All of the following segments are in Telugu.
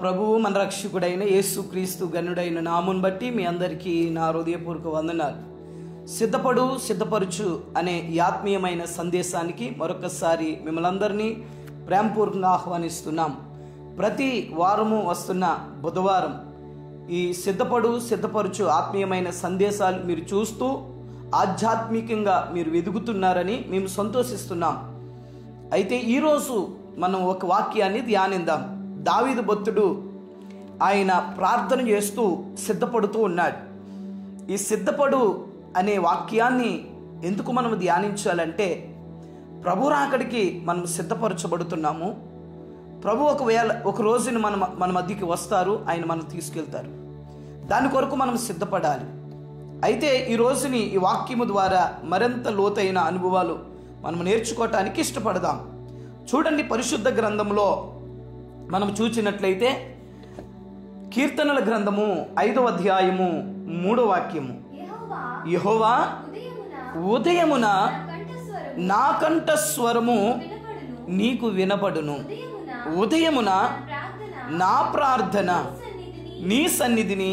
ప్రభువు మన రక్షకుడైన యేసుక్రీస్తు గనుడైన నామును బట్టి మీ అందరికీ నా హృదయపూర్వక వందనాలు. సిద్ధపరుచు అనే ఈ ఆత్మీయమైన సందేశానికి మరొకసారి మిమ్మల్ని అందరినీ ప్రేమపూర్వకంగా ఆహ్వానిస్తున్నాం. ప్రతి వారము వస్తున్న బుధవారం ఈ సిద్ధపరుచు ఆత్మీయమైన సందేశాలు మీరు చూస్తూ ఆధ్యాత్మికంగా మీరు ఎదుగుతున్నారని మేము సంతోషిస్తున్నాం. అయితే ఈరోజు మనం ఒక వాక్యాన్ని ధ్యానిద్దాం. దావీదు భక్తుడు ఆయన ప్రార్థన చేస్తూ సిద్ధపడుతూ ఉన్నాడు. ఈ సిద్ధపడు అనే వాక్యాన్ని ఎందుకు మనం ధ్యానించాలంటే, ప్రభు రాకడికి మనం సిద్ధపరచబడుతున్నాము. ప్రభు ఒక రోజున మన మధ్యకి వస్తారు, ఆయన మనం తీసుకెళ్తారు. దాని కొరకు మనం సిద్ధపడాలి. అయితే ఈ రోజుని ఈ వాక్యము ద్వారా మరింత లోతైన అనుభవాలు మనం నేర్చుకోవటానికి ఇష్టపడదాం. చూడండి, పరిశుద్ధ గ్రంథంలో మనం చూచినట్లయితే కీర్తనల గ్రంథము 5వ అధ్యాయము 3వ వాక్యము, యెహోవా ఉదయమున నా కంఠస్వరము నీకు వినపడును, ఉదయమున నా ప్రార్థన నీ సన్నిధిని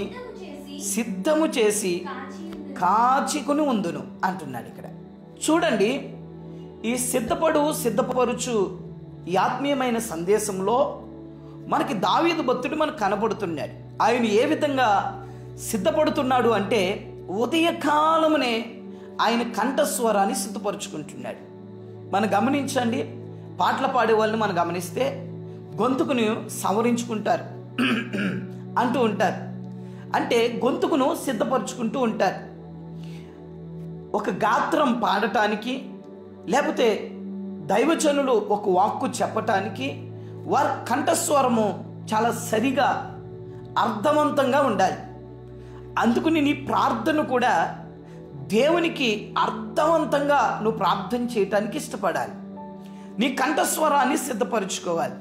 సిద్ధము చేసి కాచికుని ఉందును అంటున్నాడు. ఇక్కడ చూడండి, ఈ సిద్ధపరుచు ఈ ఆత్మీయమైన సందేశంలో మనకి దావీదు భక్తుడు మనకు కనపడుతున్నాడు. ఆయన ఏ విధంగా సిద్ధపడుతున్నాడు అంటే, ఉదయకాలమునే ఆయన కంఠస్వరాన్ని సిద్ధపరుచుకుంటున్నాడు. మనం గమనించండి, పాటలు పాడే వాళ్ళని మనం గమనిస్తే గొంతుకుని సవరించుకుంటారు అంటూ ఉంటారు. అంటే గొంతుకును సిద్ధపరుచుకుంటూ ఉంటారు. ఒక గాత్రం పాడటానికి, లేకపోతే దైవజనులు ఒక వాక్కు చెప్పటానికి వారి కంఠస్వరము చాలా సరిగా అర్థవంతంగా ఉండాలి. అందుకని నీ ప్రార్థన కూడా దేవునికి అర్థవంతంగా నువ్వు ప్రార్థన చేయటానికి ఇష్టపడాలి. నీ కంఠస్వరాన్ని సిద్ధపరచుకోవాలి.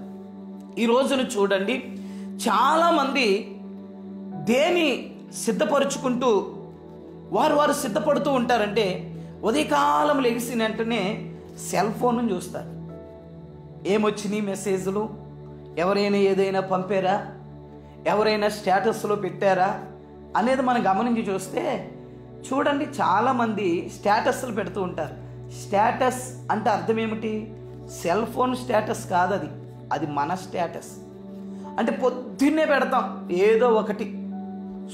ఈ రోజున చూడండి, చాలామంది దేని సిద్ధపరుచుకుంటూ వారు సిద్ధపడుతూ ఉంటారంటే, ఉదయకాలం లెగిసిన వెంటనే సెల్ ఫోన్ చూస్తారు. ఏమొచ్చినాయి మెసేజ్లు, ఎవరైనా ఏదైనా పంపారా, ఎవరైనా స్టేటస్లో పెట్టారా అనేది మనం గమనించి చూస్తే చూడండి, చాలామంది స్టేటస్లు పెడుతూ ఉంటారు. స్టేటస్ అంటే అర్థం ఏమిటి? సెల్ ఫోన్ స్టేటస్ కాదు, అది మన స్టేటస్. అంటే పొద్దున్నే పెడతాం ఏదో ఒకటి,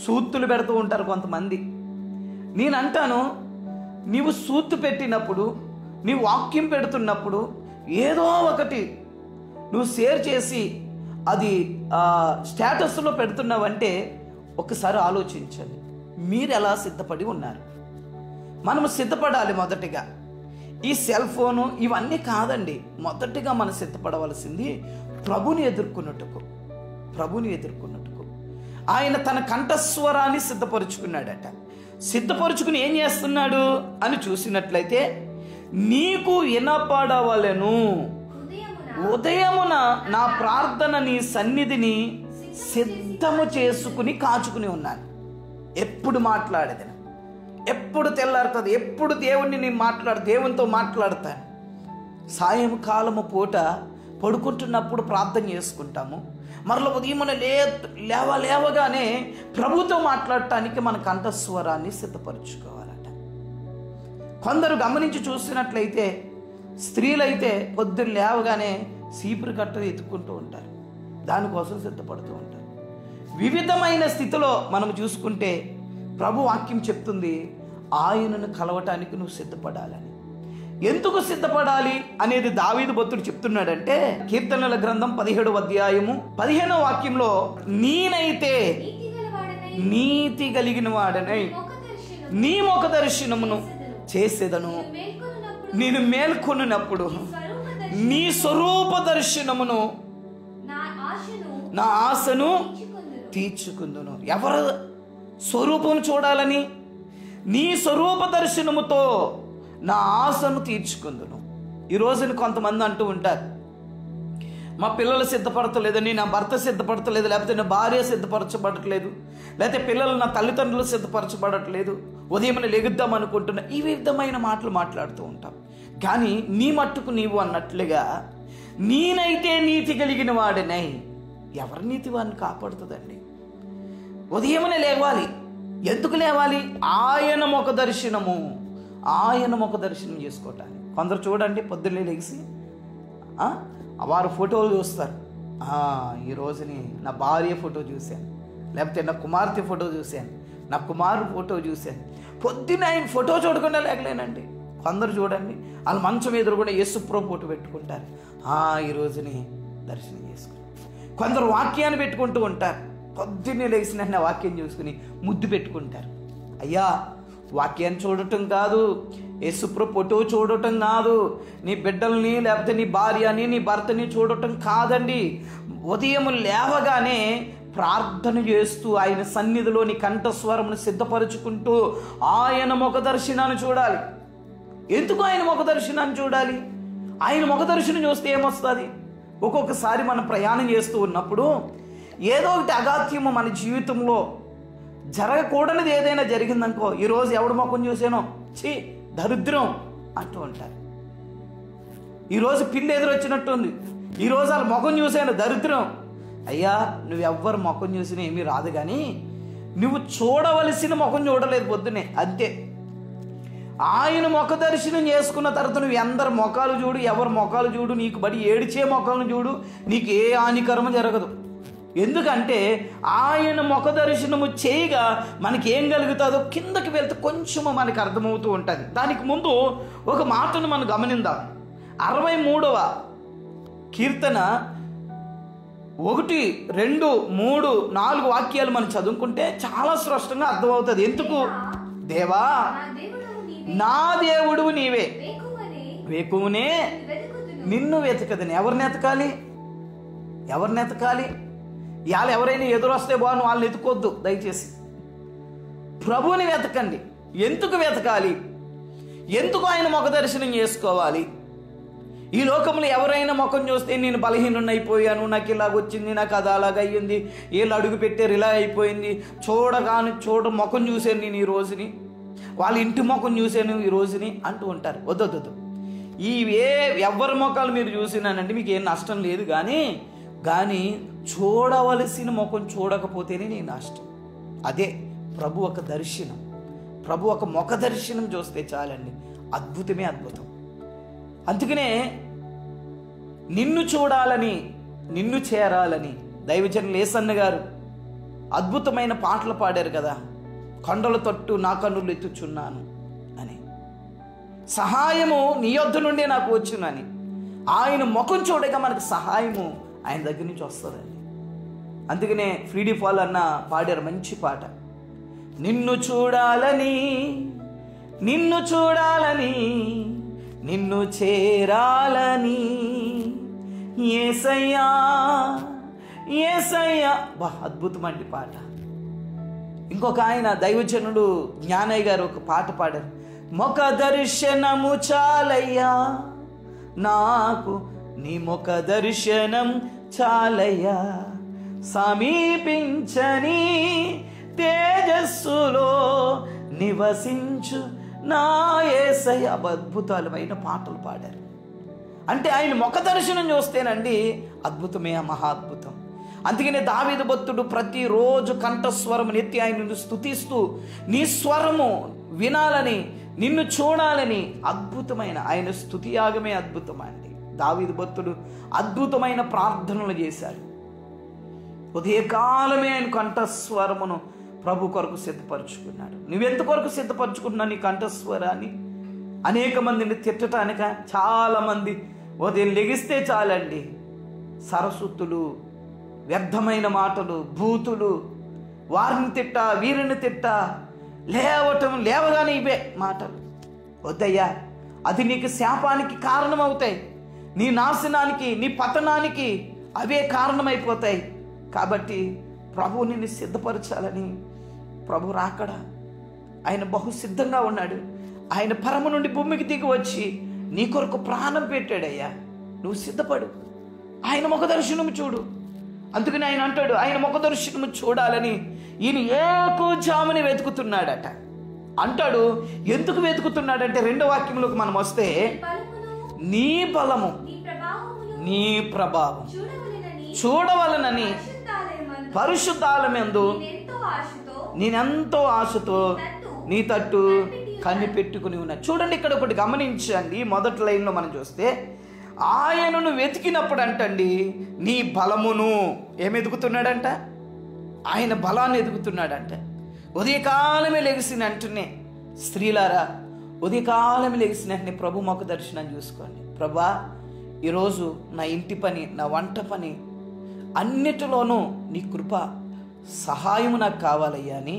సూత్తులు పెడుతూ ఉంటారు కొంతమంది. నేను అంటాను, నీవు సూత్తు పెట్టినప్పుడు, నీ వాక్యం పెడుతున్నప్పుడు ఏదో ఒకటి నువ్వు షేర్ చేసి అది స్టేటస్లో పెడుతున్నావంటే ఒకసారి ఆలోచించండి, మీరు ఎలా సిద్ధపడి ఉన్నారు. మనము సిద్ధపడాలి. మొదటిగా ఈ సెల్ ఫోను ఇవన్నీ కాదండి. మొదటిగా మనం సిద్ధపడవలసింది ప్రభుని ఎదుర్కొన్నట్టుకు. ఆయన తన కంఠస్వరాన్ని సిద్ధపరుచుకున్నాడట. సిద్ధపరుచుకుని ఏం చేస్తున్నాడు అని చూసినట్లయితే, నీకు వినపడవలెను, ఉదయమున నా ప్రార్థన నీ సన్నిధిని సిద్ధము చేసుకుని కాచుకుని ఉన్నాను. ఎప్పుడు మాట్లాడేది, ఎప్పుడు తెల్లారుతుంది, ఎప్పుడు దేవునితో మాట్లాడతాను. సాయంకాలము పూట పడుకుంటున్నప్పుడు ప్రార్థన చేసుకుంటాము. మరలా ఉదయమున లేవగానే ప్రభుతో మాట్లాడటానికి మన కంఠస్వరాన్ని సిద్ధపరచుకోవాలట. కొందరు గమనించి చూసినట్లయితే, స్త్రీలైతే పొద్దున్న లేవగానే సీపురు కట్టలు ఎత్తుకుంటూ ఉంటారు, దానికోసం సిద్ధపడుతూ ఉంటారు. వివిధమైన స్థితిలో మనం చూసుకుంటే ప్రభు వాక్యం చెప్తుంది, ఆయనను కలవటానికి నువ్వు సిద్ధపడాలని. ఎందుకు సిద్ధపడాలి అనేది దావీదు భక్తుడు చెప్తున్నాడంటే, కీర్తనల గ్రంథం 17వ అధ్యాయము 15వ వాక్యంలో, నేనైతే నీతి కలిగిన వాడనై నీ ముఖ దర్శనమును చేసేదను, నేను మేల్కొన్నప్పుడు నీ స్వరూప దర్శనమును నా ఆశను తీర్చుకుందును. ఎవరు స్వరూపం చూడాలని? నీ స్వరూప దర్శనముతో నా ఆశను తీర్చుకుందును. ఈ రోజున కొంతమంది అంటూ ఉంటారు, మా పిల్లలు సిద్ధపడతలేదని, నా భర్త సిద్ధపడతలేదు, లేకపోతే నా భార్య సిద్ధపరచబడట్లేదు, లేకపోతే పిల్లలు నా తల్లిదండ్రులు సిద్ధపరచబడట్లేదు, ఉదయం లెగుద్దాం అనుకుంటున్నా. ఈ విధమైన మాటలు మాట్లాడుతూ ఉంటాం. కానీ నీ మట్టుకు నీవు అన్నట్లుగా, నేనైతే నీతి కలిగిన వాడినై ఎవరి నీతి వారిని కాపాడుతుందండి? ఉదయమునే లేవాలి. ఎందుకు లేవాలి? ఆయన ముఖ దర్శనము, ఆయన ముఖ దర్శనం చేసుకోవటానికి. కొందరు చూడండి, పొద్దున్నే లెగిసి వారు ఫోటోలు చూస్తారు. ఈ రోజుని నా భార్య ఫోటో చూశాను, లేకపోతే నా కుమార్తె ఫోటో చూశాను, నా కుమారుడు ఫోటో చూశాను. పొద్దున్న ఆయన ఫోటో చూడకుండా లేకలేనండి. కొందరు చూడండి, వాళ్ళ మంచం ఎదురు కూడా యేసుప్రభు ఫోటో పెట్టుకుంటారు. ఈ రోజుని దర్శనం చేసుకుని. కొందరు వాక్యాన్ని పెట్టుకుంటూ ఉంటారు. పొద్దున్నే లేచిన వాక్యం చూసుకుని ముద్దు పెట్టుకుంటారు. అయ్యా, వాక్యాన్ని చూడటం కాదు, యేసుప్రభు ఫోటో చూడటం కాదు, నీ బిడ్డల్ని లేకపోతే నీ భార్యని నీ భర్తని చూడటం కాదండి. ఉదయం లేవగానే ప్రార్థన చేస్తూ ఆయన సన్నిధిలో నీ కంఠస్వరమును సిద్ధపరుచుకుంటూ ఆయన ముఖ దర్శనాన్ని చూడాలి. ఎందుకు ఆయన ముఖ దర్శనాన్ని చూడాలి? ఆయన ముఖ దర్శనం చూస్తే ఏమొస్తుంది? ఒక్కొక్కసారి మనం ప్రయాణం చేస్తూ ఉన్నప్పుడు ఏదో ఒకటి అగాత్యము మన జీవితంలో జరగకూడనిది ఏదైనా జరిగిందనుకో, ఈరోజు ఎవడు ముఖం చూసానో ఛీ దరిద్రం అంటూ ఉంటారు. ఈరోజు పిల్లి ఎదురొచ్చినట్టుంది, ఈరోజు వాళ్ళ ముఖం చూసాను దరిద్రం. అయ్యా, నువ్వెవ్వరు ముఖం చూసినా ఏమీ రాదు, కానీ నువ్వు చూడవలసిన ముఖం చూడలేదు పొద్దునే, అంతే. ఆయన ముఖ దర్శనం చేసుకున్న తర్వాత నువ్వు అందరి ముఖాలు చూడు, ఎవరి ముఖాలు చూడు, నీకు బడి ఏడిచే ముఖాలను చూడు, నీకు ఏ హానికరము జరగదు. ఎందుకంటే ఆయన ముఖ దర్శనము చేయగా మనకి ఏం కలుగుతుందో కిందకి వెళ్తే కొంచెము మనకి అర్థమవుతూ ఉంటుంది. దానికి ముందు ఒక మాటను మనం గమనిద్దాం. 63వ కీర్తన 1, 2, 3, 4 వాక్యాలు మనం చదువుకుంటే చాలా స్పష్టంగా అర్థమవుతుంది. ఎందుకు? దేవా, నా దేవుడు నీవే, వేకువనే నిన్ను వెతకదని. ఎవరిని ఎతకాలి? ఎవరిని ఎతకాలి? ఇవాళ ఎవరైనా ఎదురొస్తే బాను వాళ్ళని ఎత్తుకోవద్దు దయచేసి. ప్రభువుని వెతకండి. ఎందుకు వెతకాలి? ఎందుకు ఆయన ముఖ దర్శనం చేసుకోవాలి? ఈ లోకంలో ఎవరైనా ముఖం చూస్తే నేను బలహీనున్నైపోయాను, నాకు ఇలాగొచ్చింది, నాకు అది అలాగయ్యింది, వీళ్ళు అడుగు పెట్టారు ఇలా అయిపోయింది, ముఖం చూశాను నేను ఈ రోజుని, వాళ్ళ ఇంటి ముఖం చూశాను ఈ రోజుని అంటూ ఉంటారు. వద్దొద్దు. ఎవరి ముఖాలు మీరు చూసినానంటే మీకు ఏం నష్టం లేదు, కానీ చూడవలసిన ముఖం చూడకపోతేనే నీ నష్టం. అదే ప్రభు ఒక దర్శనం. ప్రభు ఒక ముఖ దర్శనం చూస్తే చాలండి, అద్భుతమే అద్భుతం. అందుకనే నిన్ను చూడాలని, నిన్ను చేరాలని దైవజనులు యేసన్న గారు అద్భుతమైన పాటలు పాడారు కదా. కొండల తట్టు నా కన్నులు ఎత్తుచున్నాను అని, సహాయము నీ యొద్ద నుండే నాకు వచ్చునని. ఆయన ముఖం చూడగా మనకు సహాయము ఆయన దగ్గర నుంచి వస్తుందండి. అందుకనే ఫ్రీడీ ఫాల్ అన్న పాడారు మంచి పాట. నిన్ను చూడాలని, నిన్ను చూడాలని, నిన్ను చేరాలని, యేసయ్యా యేసయ్యా. అద్భుతం అండి పాట. ఇంకొక ఆయన దైవజనుడు జ్ఞానయ్య గారు ఒక పాట పాడారు. ముఖ దర్శనము చాలయ్యా నాకు, నీ ముఖ దర్శనం చాలయ్యా, సమీపించని తేజస్సులో నివసించు నా యేసయ్య. అద్భుతాలమైన పాటలు పాడారు. అంటే ఆయన ముఖ దర్శనం చూస్తేనండి అద్భుతమే, మహాద్భుతం. అందుకనే దావీదు భక్తుడు ప్రతిరోజు కంఠస్వరము నెత్తి ఆయనను స్తుతిస్తూ నీ స్వరము వినాలని, నిన్ను చూడాలని అద్భుతమైన ఆయన స్తుతియాగమే అద్భుతమండి. దావీదు భక్తుడు అద్భుతమైన ప్రార్థనలు చేశాడు. ఉదయకాలమే ఆయన కంఠస్వరమును ప్రభు కొరకు సిద్ధపరచుకున్నాడు. నువ్వెంత కొరకు సిద్ధపరచుకుంటున్నావు నీ కంఠస్వరాన్ని? అనేక మందిని తిట్టటానిక? చాలామంది ఉదయం లెగిస్తే చాలండి సరస్వతులు, వ్యర్థమైన మాటలు, భూతులు, వారిని తిట్ట వీరిని తిట్ట, లేవగానే ఇవే మాటలు. వద్దయ్యా, అది నీకు శాపానికి కారణమవుతాయి, నీ నాశనానికి, నీ పతనానికి అవే కారణమైపోతాయి. కాబట్టి ప్రభు నిన్ను సిద్ధపరచాలని ప్రభు రాకడా ఆయన బహు సిద్ధంగా ఉన్నాడు. ఆయన పరమ నుండి భూమికి దిగి వచ్చి నీ కొరకు ప్రాణం పెట్టాడయ్యా, నువ్వు సిద్ధపడు, ఆయన ముఖ దర్శనము చూడు. అందుకని ఆయన అంటాడు, ఆయన ముఖ దర్శనము చూడాలని ఈయన ఏకోజాముని వెతుకుతున్నాడట. అంటాడు, ఎందుకు వెతుకుతున్నాడంటే 2వ వాక్యంలోకి మనం వస్తే, నీ బలము నీ ప్రభావం చూడవలనని పరిశుద్ధాలయందు నేనెంతో ఆశతో నీ తట్టు కనిపెట్టుకుని ఉన్నా. చూడండి, ఇక్కడ ఒకటి గమనించండి. మొదటి లైన్లో మనం చూస్తే, ఆయనను వెతికినప్పుడు అంటండి నీ బలమును ఏమెదుగుతున్నాడంట, ఆయన బలాన్ని ఎదుగుతున్నాడంట. ఉదయకాలమే లెగిసిన అంటూనే స్త్రీలారా, ఉదయకాలమే లెగిసిన వెంటనే ప్రభు మొక్క దర్శనం చూసుకోండి. ప్రభా, ఈరోజు నా ఇంటి పని, నా వంట పని అన్నిటిలోనూ నీ కృప సహాయము నాకు కావాలయ్యా అని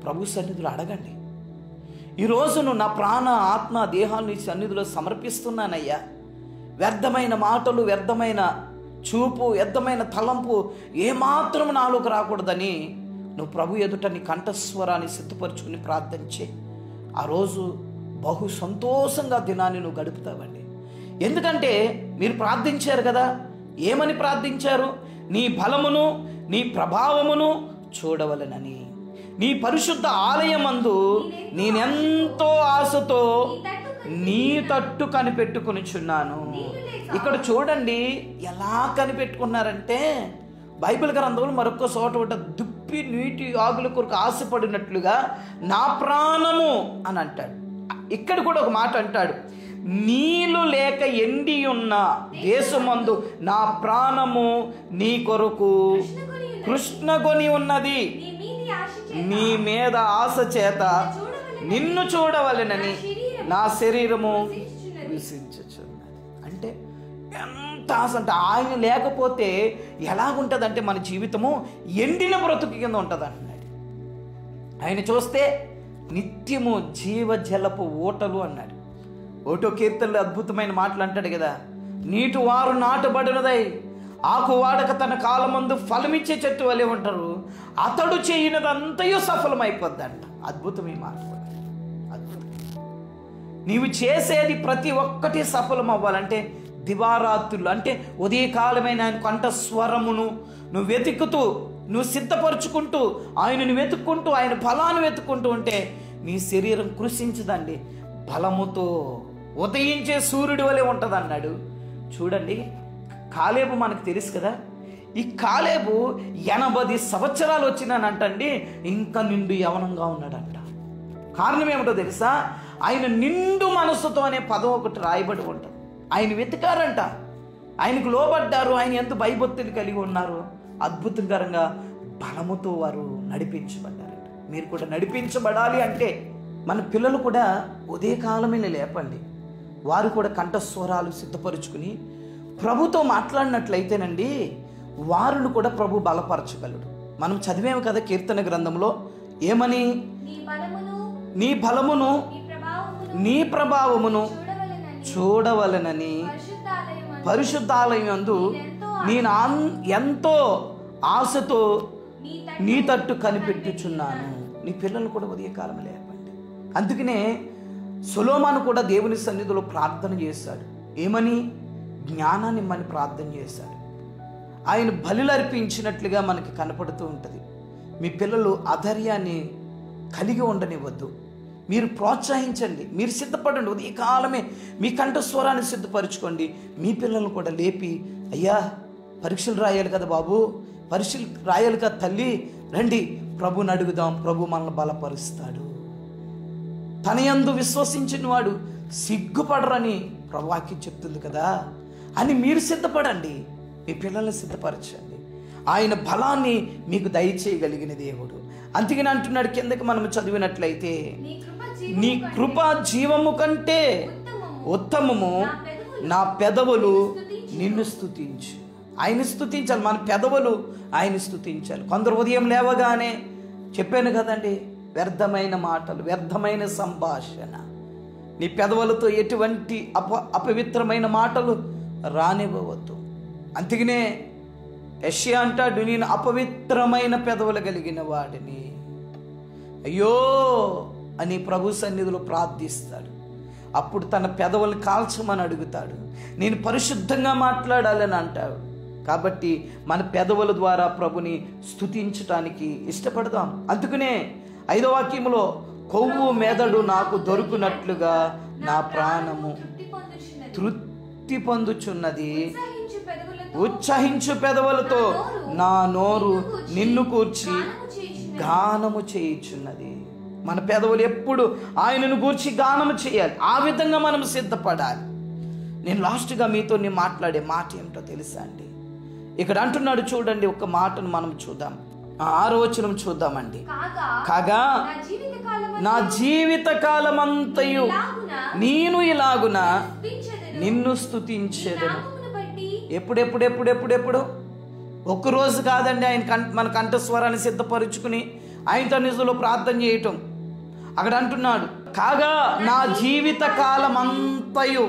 ప్రభు సన్నిధిలో అడగండి. ఈరోజు నువ్వు నా ప్రాణ ఆత్మ దేహాన్ని నీ సన్నిధిలో సమర్పిస్తున్నానయ్యా. వ్యర్థమైన మాటలు, వ్యర్థమైన చూపు, వ్యర్థమైన తలంపు ఏమాత్రం నాలోకి రాకూడదని నువ్వు ప్రభు ఎదుట నీ కంఠస్వరాన్ని సిద్ధపరచుకుని ప్రార్థించే ఆ రోజు బహు సంతోషంగా దినాన్ని నువ్వు గడుపుతావండి. ఎందుకంటే మీరు ప్రార్థించారు కదా, ఏమని ప్రార్థించారు? నీ బలమును నీ ప్రభావమును చూడవలెనని, నీ పరిశుద్ధ ఆలయమందు నేనెంతో ఆశతో నీ తట్టు కనిపెట్టుకొనిచున్నాను. ఇక్కడ చూడండి ఎలా కనిపెట్టుకున్నారంటే, బైబిల్ గ్రంథంలో మరొక చోట ఒకటి, దుప్పి నీటి ఆగుల కొరకు ఆశపడినట్లుగా నా ప్రాణము అని అంటాడు. ఇక్కడ కూడా ఒక మాట అంటాడు, నీళ్ళు లేక ఎండి ఉన్న దేశమందు నా ప్రాణము నీ కొరకు కృష్ణగొని ఉన్నది, నీ మీద ఆశ చేత నిన్ను చూడవలెనని నా శరీరము విసించుచున్నది. అంటే ఎంత ఆశ అంటే, ఆయన లేకపోతే ఎలాగుంటుందంటే మన జీవితము ఎండిన బ్రతుకు కింద ఉంటుంది అన్నాడు. ఆయన చూస్తే నిత్యము జీవజలపు ఓటలు అన్నాడు. ఓటో కీర్తనలో అద్భుతమైన మాటలు అంటాడు కదా, నీటి వారు నాటబడినదై ఆకు వాడక తన కాలమందు ఫలమిచ్చే చెట్టు వలె ఉంటారు, అతడు చేయనదంతయు సఫలమైపోద్దంట. అద్భుతం ఈ మాట. అద్భుతం. నీవు చేసేది ప్రతి ఒక్కటి సఫలం అవ్వాలంటే దివారాత్రులు అంటే ఉదయకాలమైన ఆయన కంఠస్వరమును నువ్వు వెతుకుతూ, నువ్వు సిద్ధపరుచుకుంటూ, ఆయనను వెతుక్కుంటూ, ఆయన బలాన్ని వెతుక్కుంటూ ఉంటే నీ శరీరం కృషించదండి. బలముతో ఉదయించే సూర్యుడి వలె ఉంటుంది అన్నాడు. చూడండి, కాలేబు మనకు తెలుసు కదా, ఈ కాలేబు 80 సంవత్సరాలు వచ్చినానంటండి ఇంకా నిండు యవనంగా ఉన్నాడంట. కారణం ఏమిటో తెలుసా? ఆయన నిండు మనస్సుతో అనే పదం ఒకటి రాయబడి ఉంటుంది. ఆయన వెతికారంట, ఆయనకు లోబడ్డారు, ఆయన ఎంత భయభక్తులు కలిగి ఉన్నారు. అద్భుతకరంగా బలముతో వారు నడిపించబడ్డారంట. మీరు కూడా నడిపించబడాలి అంటే మన పిల్లలు కూడా ఉదయకాలమే లేపండి. వారు కూడా కంఠస్వరాలు సిద్ధపరుచుకుని ప్రభుతో మాట్లాడినట్లయితేనండి వారిని కూడా ప్రభు బలపరచగలడు. మనం చదివేము కదా కీర్తన గ్రంథంలో, ఏమని? నీ బలమును నీ ప్రభావమును చూడవలెనని పరిశుద్ధాలయమందు నేను ఎంతో ఆశతో నీ తట్టు కనిపెట్టుచున్నాను. నీ పిల్లలు కూడా ఉదయకాలం లేపండి. అందుకనే సొలొమోను కూడా దేవుని సన్నిధిలో ప్రార్థన చేశాడు. ఏమని? జ్ఞానాన్ని ఇమ్మని ప్రార్థన చేశాడు. ఆయన బలులు అర్పించినట్లుగా మనకి కనపడుతూ ఉంటుంది. మీ పిల్లలు అధైర్యాన్ని కలిగి ఉండనివ్వద్దు. మీరు ప్రోత్సహించండి, మీరు సిద్ధపడండి. ఉదయకాలమే మీ కంఠస్వరాన్ని సిద్ధపరచుకోండి. మీ పిల్లలను కూడా లేపి, అయ్యా పరీక్షలు రాయాలి కదా బాబు, పరీక్షలు రాయాలి కదా తల్లి, రండి ప్రభుని అడుగుదాం, ప్రభు మనల్ని బలపరుస్తాడు. తన యందు విశ్వసించిన వాడు సిగ్గుపడరని ప్రభువాక్యం చెప్తుంది కదా అని మీరు సిద్ధపడండి. మీ పిల్లల్ని సిద్ధపరచండి. ఆయన బలాన్ని మీకు దయచేయగలిగిన దేవుడు. అందుకని అంటున్నాడు కిందకి మనం చదివినట్లయితే, నీ కృప జీవము కంటే ఉత్తమము, నా పెదవులు నిన్ను స్తుతించు. ఆయన స్తుతించాలి, మన పెదవులు ఆయన స్తుతించాలి. కొందరు ఉదయం లేవగానే చెప్పాను కదండి, వ్యర్థమైన మాటలు, వ్యర్థమైన సంభాషణ, నీ పెదవులతో ఎటువంటి అపవిత్రమైన మాటలు రానివ్వవద్దు. అందుకనే యెషయా అంటాడు, నేను అపవిత్రమైన పెదవులు కలిగిన వాడిని, అయ్యో అని ప్రభు సన్నిధిలో ప్రార్థిస్తాడు. అప్పుడు తన పెదవులు కాల్చమని అడుగుతాడు. నేను పరిశుద్ధంగా మాట్లాడాలని అంటాడు. కాబట్టి మన పెదవుల ద్వారా ప్రభుని స్తుతించటానికి ఇష్టపడదాం. అందుకనే 5వ వాక్యములో, కొవ్వు మెదడు నాకు దొరుకునట్లుగా నా ప్రాణము తృప్తి పొందుచున్నది, ఉచ్చహించు పెదవులతో నా నోరు నిన్ను కూర్చి గానము చేయుచున్నది. మన పెదవులు ఎప్పుడు ఆయనను గూర్చి గానము చేయాలి. ఆ విధంగా మనం సిద్ధపడాలి. నేను లాస్ట్గా మీతో మాట్లాడే మాట ఏమిటో తెలుసా అండి? ఇక్కడ అంటున్నాడు చూడండి, ఒక మాటను మనం చూద్దాం. 6వ వచనం చూద్దామండి. కాగా నా జీవిత కాలమంతయు నేను ఇలాగున నిన్ను స్తుతించెదను. ఎప్పుడెప్పుడు ఒక్కరోజు కాదండి. ఆయన మన కంఠస్వరాన్ని సిద్ధపరుచుకుని ఆయనతో నిజంలో ప్రార్థన చేయటం. అక్కడ అంటున్నాడు, కాగా నా జీవిత కాలమంతయు,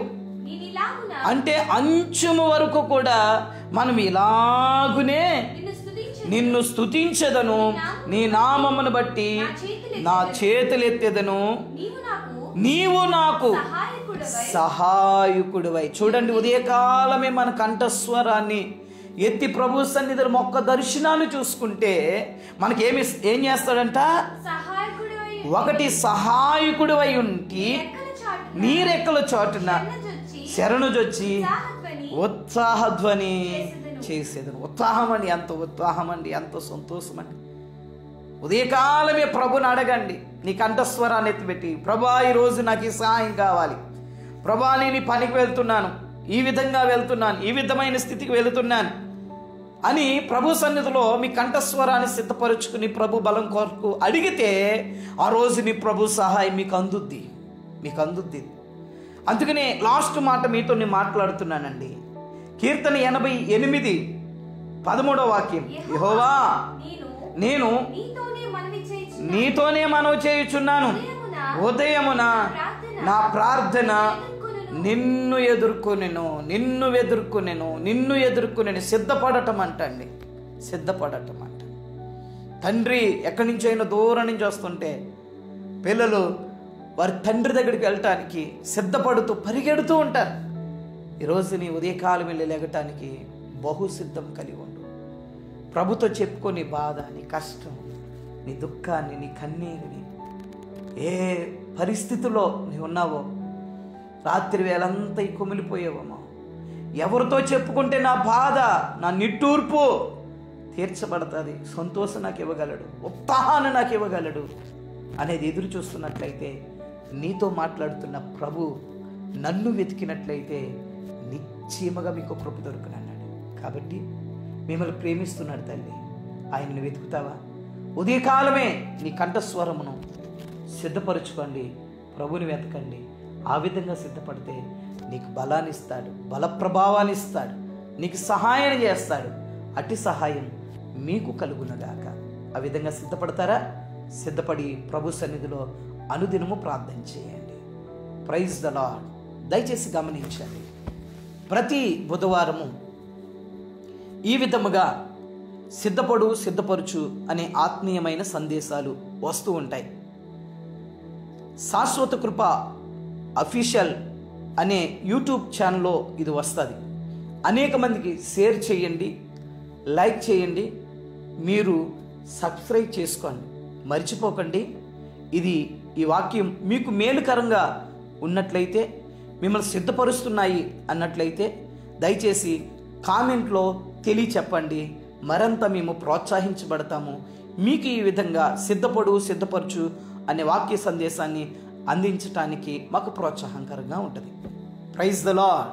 అంటే అంచుము వరకు కూడా మనం ఇలాగునే నిన్ను స్తుతించెదను, నీ నామమును బట్టి నా చేతులెత్తెదను, నీవు నాకు సహాయకుడివై. చూడండి, ఉదయకాలమే మన కంఠస్వరాన్ని ఎత్తి ప్రభు సన్నిధిలో మొక్క దర్శనాన్ని చూసుకుంటే మనకి ఏం చేస్తాడంట? ఒకటి, సహాయకుడివై ఉండి నీ రెక్కల చాటున శరణుజొచ్చి ఉత్సాహధ్వని చేసేదను. ఉత్సాహం అండి, ఎంత సంతోషం అండి. ఉదయకాలమే ప్రభుని అడగండి, నీ కంఠస్వరాన్ని ఎత్తిపెట్టి, ప్రభా ఈరోజు నాకు ఈ సహాయం కావాలి, ప్రభా నేను పనికి వెళ్తున్నాను, ఈ విధంగా వెళ్తున్నాను, ఈ విధమైన స్థితికి వెళుతున్నాను అని ప్రభు సన్నిధిలో మీ కంఠస్వరాన్ని సిద్ధపరుచుకుని ప్రభు బలం కొరకు అడిగితే ఆ రోజు నీ ప్రభు సహాయం మీకు అందుద్ది. అందుకనే లాస్ట్ మాట మీతో నేను మాట్లాడుతున్నానండి. కీర్తన 88:13 వాక్యం, యెహోవా నేను నీతోనే మనవి చేయుచున్నాను, ఉదయమున నా ప్రార్థన నిన్ను ఎదుర్కొనెను. సిద్ధపడటం అంటండి, సిద్ధపడటం అంట. తండ్రి ఎక్కడి నుంచి అయినా దూరం నుంచి వస్తుంటే పిల్లలు వారి తండ్రి దగ్గరికి వెళ్ళటానికి సిద్ధపడుతూ పరిగెడుతూ ఉంటారు. ఈరోజు నీ ఉదయకాలం వెళ్ళి లేగటానికి బహు సిద్ధం కలిగి ఉండు. ప్రభుతో చెప్పుకొని బాధ, నీ కష్టం, నీ దుఃఖాన్ని, నీ కన్నీరుని, ఏ పరిస్థితిలో నీ ఉన్నావో, రాత్రి వేళంతా కుమిలిపోయావేమో, ఎవరితో చెప్పుకుంటే నా బాధ, నా నిట్టూర్పు తీర్చబడుతుంది, సంతోషం నాకు ఇవ్వగలడు, ఉత్సాహాన్ని నాకు ఇవ్వగలడు అనేది ఎదురు చూస్తున్నట్లయితే, నీతో మాట్లాడుతున్న ప్రభు నన్ను వెతికినట్లయితే నిశ్చయముగా మీకు కృప దొరుకునన్నాడు. కాబట్టి మిమ్మల్ని ప్రేమిస్తున్నాడు తల్లి. ఆయనను వెతుకుతావా? ఉదయకాలమే నీ కంఠస్వరమును సిద్ధపరచుకోండి, ప్రభుని వెతకండి. ఆ విధంగా సిద్ధపడితే నీకు బలాన్ని ఇస్తాడు, బల ప్రభావాన్ని ఇస్తాడు, నీకు సహాయం చేస్తాడు. అట్టి సహాయం మీకు కలుగునగాక. ఆ విధంగా సిద్ధపడతారా? సిద్ధపడి ప్రభు సన్నిధిలో అనుదినము ప్రార్థన చేయండి. Praise the Lord. దయచేసి గమనించండి, ప్రతి బుధవారము ఈ విధముగా సిద్ధపరుచు అనే ఆత్మీయమైన సందేశాలు వస్తూ ఉంటాయి. శాశ్వత కృప అఫీషియల్ అనే యూట్యూబ్ ఛానల్లో ఇది వస్తుంది. అనేక మందికి షేర్ చేయండి, లైక్ చేయండి, మీరు సబ్స్క్రైబ్ చేసుకోండి, మర్చిపోకండి. ఈ వాక్యం మీకు మేలుకరంగా ఉన్నట్లయితే, మిమ్మల్ని సిద్ధపరుస్తున్నాయి అన్నట్లయితే దయచేసి కామెంట్లో తెలియచెప్పండి. మరింత మేము ప్రోత్సహించబడతాము. మీకు ఈ విధంగా సిద్ధపరుచు అనే వాక్య సందేశాన్ని అందించటానికి మాకు ప్రోత్సాహకరంగా ఉంటుంది. Praise the lord.